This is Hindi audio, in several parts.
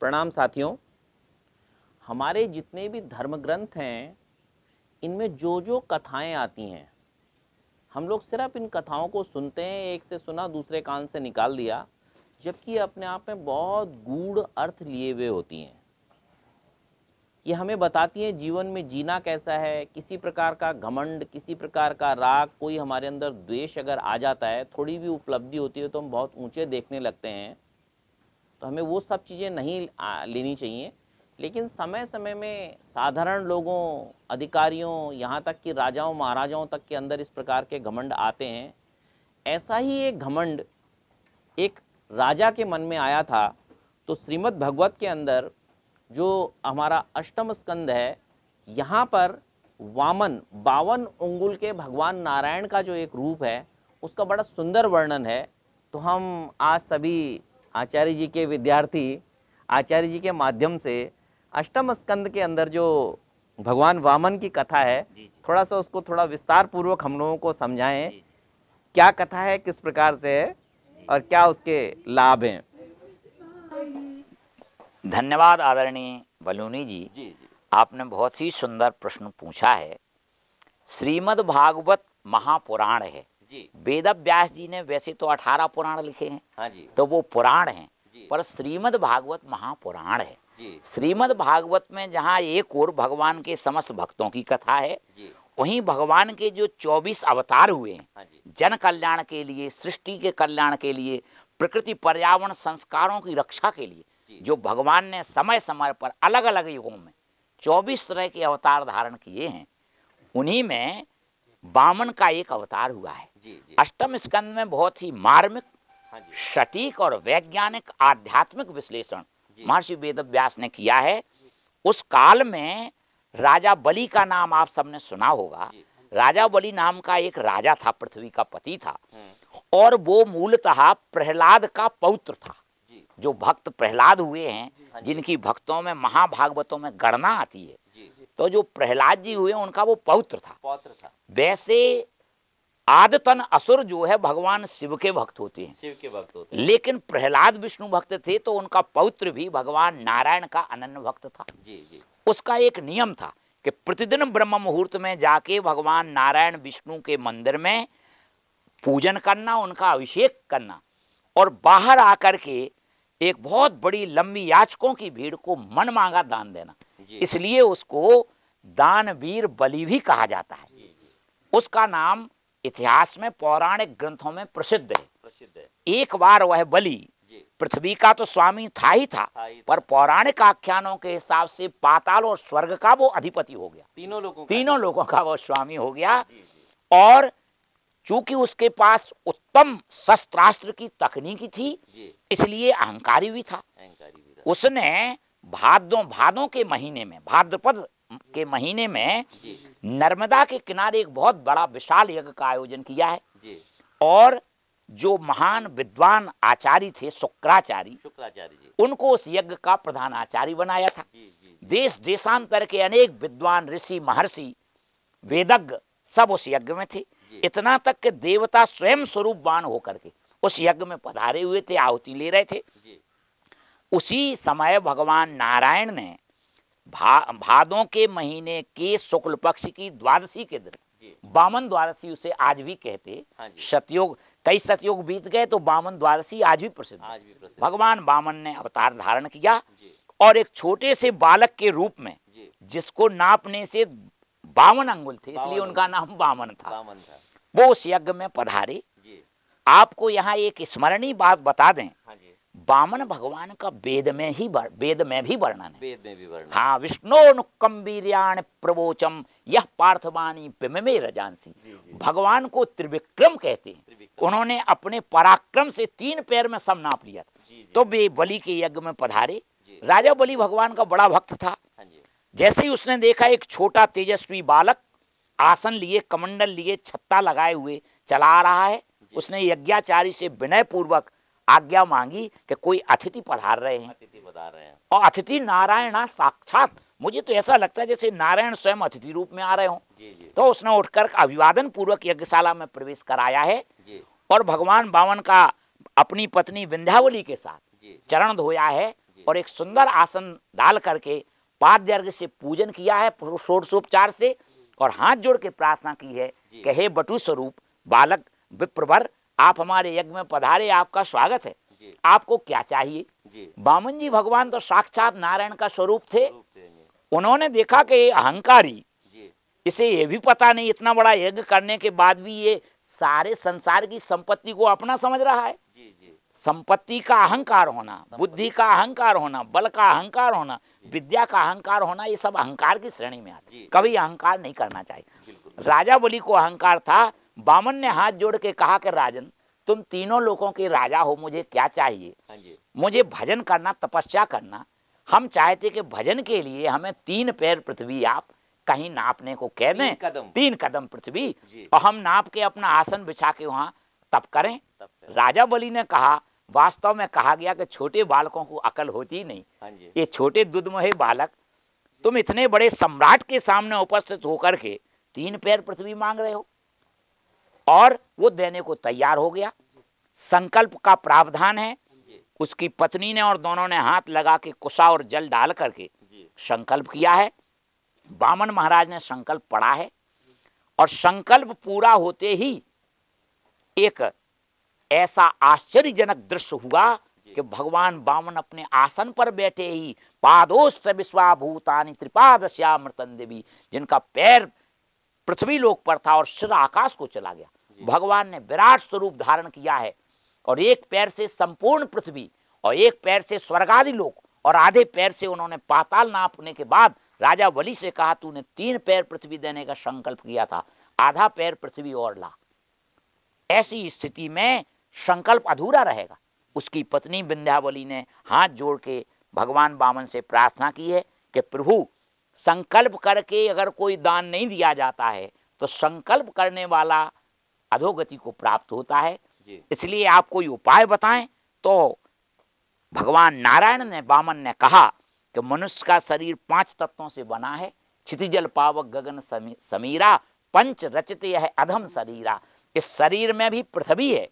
प्रणाम साथियों। हमारे जितने भी धर्म ग्रंथ हैं, इनमें जो जो कथाएं आती हैं, हम लोग सिर्फ इन कथाओं को सुनते हैं, एक से सुना दूसरे कान से निकाल दिया, जबकि ये अपने आप में बहुत गूढ़ अर्थ लिए हुए होती हैं। ये हमें बताती हैं जीवन में जीना कैसा है। किसी प्रकार का घमंड, किसी प्रकार का राग, कोई हमारे अंदर द्वेष अगर आ जाता है, थोड़ी भी उपलब्धि होती है तो हम बहुत ऊंचे देखने लगते हैं। तो हमें वो सब चीज़ें नहीं लेनी चाहिए। लेकिन समय समय में साधारण लोगों, अधिकारियों, यहाँ तक कि राजाओं महाराजाओं तक के अंदर इस प्रकार के घमंड आते हैं। ऐसा ही एक घमंड एक राजा के मन में आया था। तो श्रीमद् भगवत के अंदर जो हमारा अष्टम स्कंद है, यहाँ पर वामन 52 उंगुल के भगवान नारायण का जो एक रूप है, उसका बड़ा सुंदर वर्णन है। तो हम आज सभी आचार्य जी के विद्यार्थी, आचार्य जी के माध्यम से अष्टम स्कंद के अंदर जो भगवान वामन की कथा है, थोड़ा सा उसको थोड़ा विस्तार पूर्वक हम लोगों को समझाएं। क्या कथा है, किस प्रकार से है और क्या उसके लाभ हैं। धन्यवाद आदरणीय बलूनी जी। आपने बहुत ही सुंदर प्रश्न पूछा है। श्रीमद् भागवत महापुराण है। वेद व्यास जी ने वैसे तो 18 पुराण लिखे हैं। हाँ जी। तो वो पुराण हैं, पर श्रीमद् भागवत महापुराण है। श्रीमद् भागवत में जहाँ एक और भगवान के समस्त भक्तों की कथा है, वहीं भगवान के जो 24 अवतार हुए हैं, जन कल्याण के लिए, सृष्टि के कल्याण के लिए, प्रकृति पर्यावरण संस्कारों की रक्षा के लिए, जो भगवान ने समय समय पर अलग अलग युगों में 24 तरह के अवतार धारण किए हैं, उन्हीं में वामन का एक अवतार हुआ है। अष्टम स्कंद में बहुत ही मार्मिक, सटीक और वैज्ञानिक आध्यात्मिक विश्लेषण महर्षि वेद व्यास ने किया है। उस काल में राजा बलि का नाम आप सबने सुना होगा। राजा बलि नाम का एक राजा था, पृथ्वी का पति था, और वो मूलतः प्रहलाद का पौत्र था। जो भक्त प्रहलाद हुए हैं, जिनकी भक्तों में महाभागवतों में गणना आती है, तो जो प्रहलाद जी हुए उनका वो पौत्र था। वैसे आदतन असुर जो है भगवान शिव के भक्त होते हैं, लेकिन प्रहलाद विष्णु भक्त थे, तो उनका पौत्र भी भगवान नारायण का अनन्य भक्त था। उसका एक नियम था कि प्रतिदिन ब्रह्म मुहूर्त में जाके भगवान नारायण विष्णु के मंदिर में पूजन करना, उनका अभिषेक करना, और बाहर आकर के एक बहुत बड़ी लंबी याचकों की भीड़ को मन मांगा दान देना। इसलिए उसको दानवीर बलि भी कहा जाता है। उसका नाम इतिहास में, पौराणिक ग्रंथों में प्रसिद्ध है। एक बार वह बलि पृथ्वी का तो स्वामी था ही था, पर पौराणिक आख्यानों के हिसाब से पाताल और स्वर्ग का वो अधिपति हो गया। तीनों लोगों का वो स्वामी हो गया। और चूंकि उसके पास उत्तम शस्त्रास्त्र की तकनीकी थी, इसलिए अहंकारी भी था। उसने भादों के महीने में, भाद्रपद के महीने में नर्मदा के किनारे एक बहुत बड़ा विशाल यज्ञ का आयोजन किया है। और जो महान विद्वान आचार्य थे, शुक्राचार्य जी, उनको उस यज्ञ का प्रधान आचार्य बनाया था। देश देशांतर के अनेक विद्वान, ऋषि, महर्षि, वेदज्ञ सब उस यज्ञ में थे। इतना तक कि देवता स्वयं स्वरूपवान होकर के उस यज्ञ में पधारे हुए थे, आहुति ले रहे थे। उसी समय भगवान नारायण ने भादों के महीने के शुक्ल पक्ष की द्वादशी के दिन, वामन द्वादशी उसे आज भी कहते। सतयुग, कई सतयुग बीत गए तो वामन द्वादशी आज भी प्रसिद्ध। भगवान वामन ने अवतार धारण किया और एक छोटे से बालक के रूप में, जिसको नापने से 52 अंगुल थे, इसलिए उनका नाम वामन था, वो उस यज्ञ में पधारे। आपको यहाँ एक स्मरणीय बात बता दें, वामन भगवान का वेद में भी वर्णन है। हाँ, विष्णोनुक्कम वीर्याण प्रवोचम यह पार्थवानी पिममे रजांसी। भगवान को त्रिविक्रम कहते हैं। उन्होंने अपने पराक्रम से 3 पैर में सब नाप लिया था। तो वे बलि के यज्ञ में पधारे। राजा बलि भगवान का बड़ा भक्त था। जैसे ही उसने देखा एक छोटा तेजस्वी बालक आसन लिए, कमंडल लिए, छत्ता लगाए हुए चला आ रहा है, उसने यज्ञाचार्य से विनय पूर्वक आज्ञा मांगी कि कोई अतिथि पधार रहे हैं। और अतिथि नारायण साक्षात, मुझे तो ऐसा लगता है जैसे नारायण स्वयं अतिथि रूप में आ रहे हों। तो उसने उठकर अभिवादन पूर्वक यज्ञशाला में प्रवेश कराया है और भगवान वामन का अपनी पत्नी विंध्यावली के साथ चरण धोया है और एक सुंदर आसन डाल करके पाद्य अर्घ्य से पूजन किया है षोडशोपचार से, और हाथ जोड़ के प्रार्थना की है कि हे बटु स्वरूप बालक विप्रवर, आप हमारे यज्ञ में पधारे, आपका स्वागत है, आपको क्या चाहिए। वामन जी भगवान तो साक्षात नारायण का स्वरूप थे। उन्होंने देखा कि ये अहंकारी, इसे ये भी पता नहीं इतना बड़ा यज्ञ करने के बाद भी ये सारे संसार की संपत्ति को अपना समझ रहा है। संपत्ति का अहंकार होना, बुद्धि का अहंकार होना, बल का अहंकार होना, विद्या का अहंकार होना, ये सब अहंकार की श्रेणी में आते। कभी अहंकार नहीं करना चाहिए। राजा बलि को अहंकार था। वामन ने हाथ जोड़ के कहा कि राजन, तुम तीनों लोगों के राजा हो, मुझे क्या चाहिए। मुझे भजन करना, तपस्या करना। हम चाहते कि भजन के लिए हमें 3 पैर पृथ्वी आप कहीं नापने को कह दें, 3 कदम पृथ्वी, और हम नाप के अपना आसन बिछा के वहां तप करें। राजा बलि ने कहा, वास्तव में कहा गया कि छोटे बालकों को अकल होती नहीं। ये छोटे दुधमोहे बालक, तुम इतने बड़े सम्राट के सामने उपस्थित होकर के 3 पैर पृथ्वी मांग रहे हो। और वो देने को तैयार हो गया। संकल्प का प्रावधान है। उसकी पत्नी ने और दोनों ने हाथ लगा के कुशा और जल डाल करके संकल्प किया है। वामन महाराज ने संकल्प पढ़ा है, और संकल्प पूरा होते ही एक ऐसा आश्चर्यजनक दृश्य हुआ कि भगवान वामन अपने आसन पर बैठे ही पादोस्त विश्वाभूतानि त्रिपादस्यामृतं देवी, जिनका पैर पृथ्वी लोक पर था और सिर आकाश को चला गया। भगवान ने विराट स्वरूप धारण किया है, और एक पैर से संपूर्ण पृथ्वी, और एक पैर से स्वर्गादि लोक, और आधे पैर से उन्होंने पाताल नापने के बाद राजा बलि से कहा, तूने 3 पैर पृथ्वी देने का संकल्प किया था, आधा पैर पृथ्वी और ला। ऐसी स्थिति में संकल्प अधूरा रहेगा। उसकी पत्नी विंध्यावली ने हाथ जोड़ के भगवान वामन से प्रार्थना की है कि प्रभु, संकल्प करके अगर कोई दान नहीं दिया जाता है तो संकल्प करने वाला अधोगति को प्राप्त होता है, इसलिए आप कोई उपाय बताएं। तो भगवान नारायण ने वामन ने कहा कि मनुष्य का शरीर 5 तत्वों से बना है। क्षितिजल पावक गगन समीरा, पंच रचित यह अधम शरीरा। इस शरीर में भी पृथ्वी है,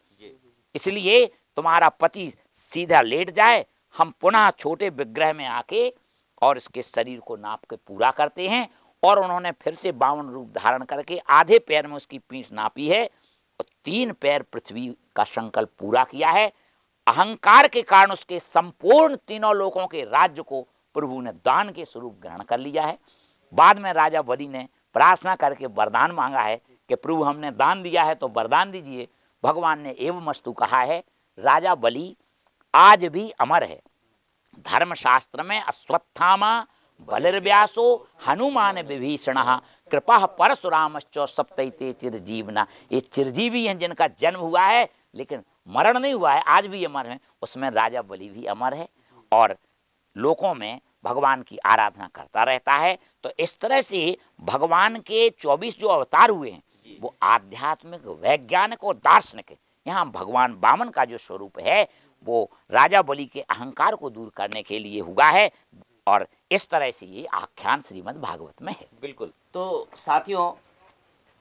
इसलिए तुम्हारा पति सीधा लेट जाए, हम पुनः छोटे विग्रह में आके और इसके शरीर को नाप के पूरा करते हैं। और उन्होंने फिर से 52 रूप धारण करके आधे पैर में उसकी पीठ नापी है और 3 पैर पृथ्वी का संकल्प पूरा किया है। अहंकार के कारण उसके संपूर्ण तीनों लोगों के राज्य को प्रभु ने दान के स्वरूप ग्रहण कर लिया है। बाद में राजा बलि ने प्रार्थना करके वरदान मांगा है कि प्रभु, हमने दान दिया है तो वरदान दीजिए। भगवान ने एवमस्तु कहा है। राजा बलि आज भी अमर है। धर्मशास्त्र में अश्वत्थामा बलिर्व्यासो हनुमान विभीषण कृपा परशुरामश्च सप्तैते चिरजीवना। ये चिरजीवी हैं जिनका जन्म हुआ है लेकिन मरण नहीं हुआ है, आज भी अमर है। उसमें राजा बलि भी अमर है और लोकों में भगवान की आराधना करता रहता है। तो इस तरह से भगवान के 24 जो अवतार हुए हैं वो आध्यात्मिक, वैज्ञानिक और दार्शनिक है। यहाँ भगवान वामन का जो स्वरूप है वो राजा बलि के अहंकार को दूर करने के लिए हुआ है, और इस तरह से ये आख्यान श्रीमद् भागवत में है। बिल्कुल। तो साथियों,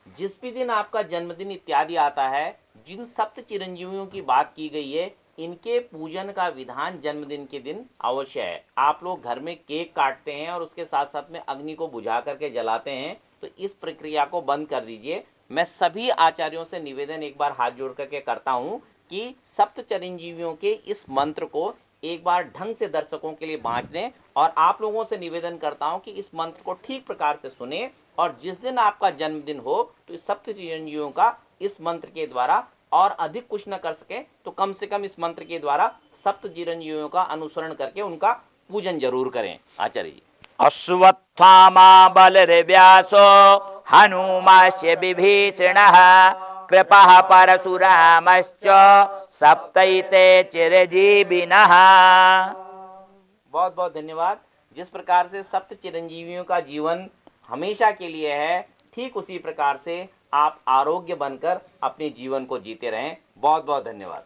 जिस भी दिन आपका जन्मदिन इत्यादि आता है, जिन सप्त चिरंजीवियों की बात की गई है, इनके पूजन का विधान जन्मदिन के दिन अवश्य है। आप लोग घर में केक काटते हैं और उसके साथ साथ में अग्नि को बुझा करके जलाते हैं, तो इस प्रक्रिया को बंद कर दीजिए। मैं सभी आचार्यों से निवेदन एक बार हाथ जोड़ करके करता हूं कि सप्त चिरंजीवियों के इस मंत्र को एक बार ढंग से दर्शकों के लिए बांट दें, और आप लोगों से निवेदन करता हूं कि इस मंत्र को ठीक प्रकार से सुने, और जिस दिन आपका जन्मदिन हो तो इस सप्त चिरंजीवियों का इस मंत्र के द्वारा, और अधिक कुछ न कर सके तो कम से कम इस मंत्र के द्वारा सप्त चिरंजीवियों का अनुसरण करके उनका पूजन जरूर करें। आचार्य जी। अश्वत्थामा बलिर्व्यासो हनुमास्य विभीषणः कृपा परशुरामश्च सप्तैते चिरजीविनः। बहुत बहुत धन्यवाद। जिस प्रकार से सप्त चिरंजीवियों का जीवन हमेशा के लिए है, ठीक उसी प्रकार से आप आरोग्य बनकर अपने जीवन को जीते रहें। बहुत बहुत धन्यवाद।